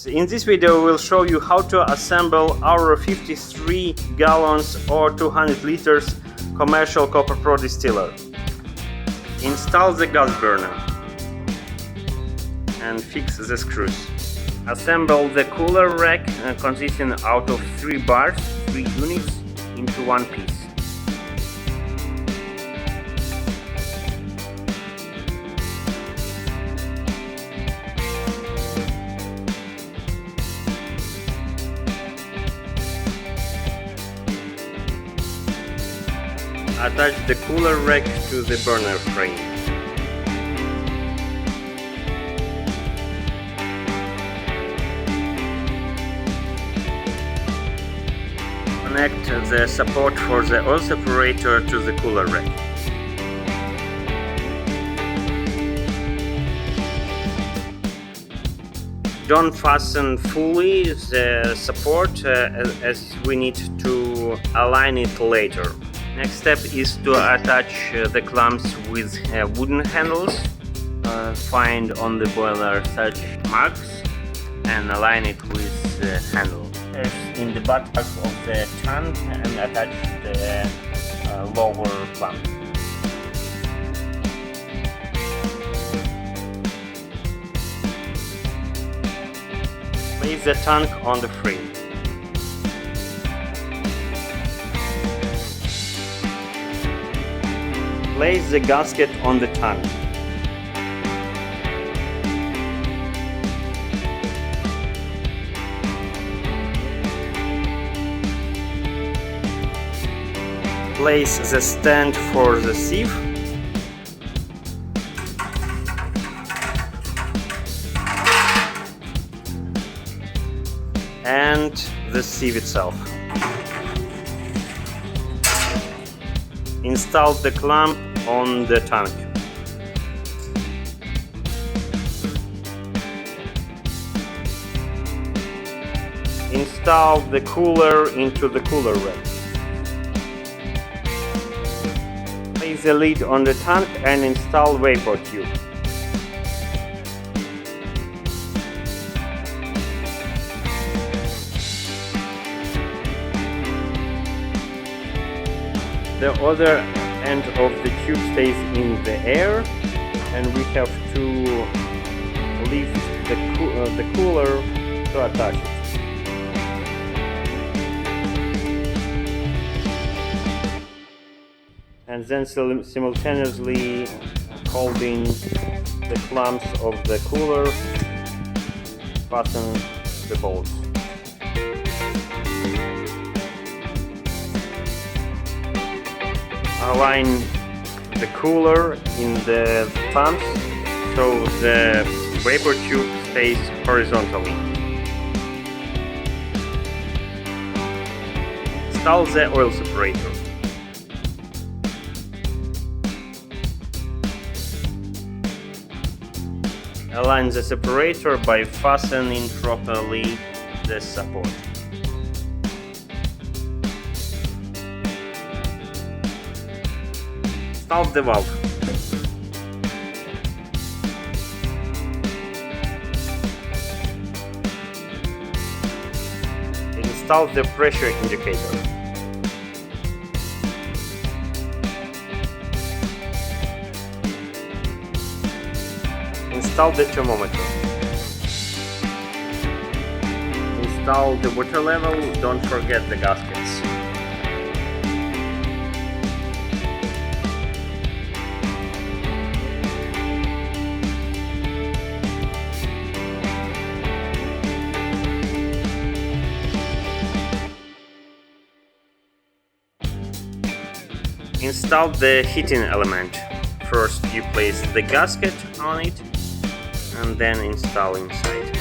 In this video we'll show you how to assemble our 53 gallons or 200 liters commercial Copper Pro distiller. Install the gas burner and fix the screws. Assemble the cooler rack consisting out of 3 bars, 3 units into one piece. Attach the cooler rack to the burner frame. Connect the support for the oil separator to the cooler rack. Don't fasten fully the support as we need to align it later. Next step is to attach the clamps with wooden handles. Find on the boiler such marks and align it with the handle. In the butt of the tank and attach the lower clamp. Place the tank on the frame. Place the gasket on the tank. Place the stand for the sieve. And the sieve itself. Install the clamp on the tank. Install the cooler into the cooler rack. Place the lid on the tank and install vapor tube. The other end of the tube stays in the air, and we have to lift the cooler to attach it. And then simultaneously holding the clamps of the cooler, fasten the bolts. Align the cooler in the pumps so the vapor tube stays horizontally. Install the oil separator. Align the separator by fastening properly the support. Install the valve. Install the pressure indicator. Install the thermometer. Install the water level. Don't forget the gaskets. Install the heating element. First you place the gasket on it and then install inside.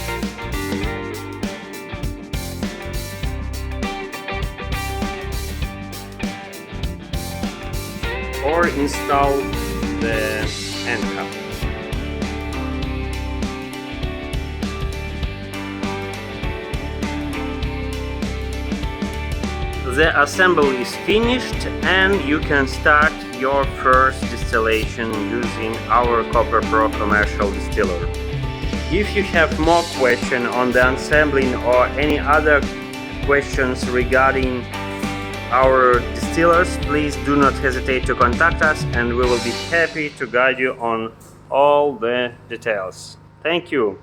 Or install the end cap. The assembly is finished and you can start your first distillation using our Copper Pro commercial distiller. If you have more questions on the assembling or any other questions regarding our distillers, please do not hesitate to contact us and we will be happy to guide you on all the details. Thank you.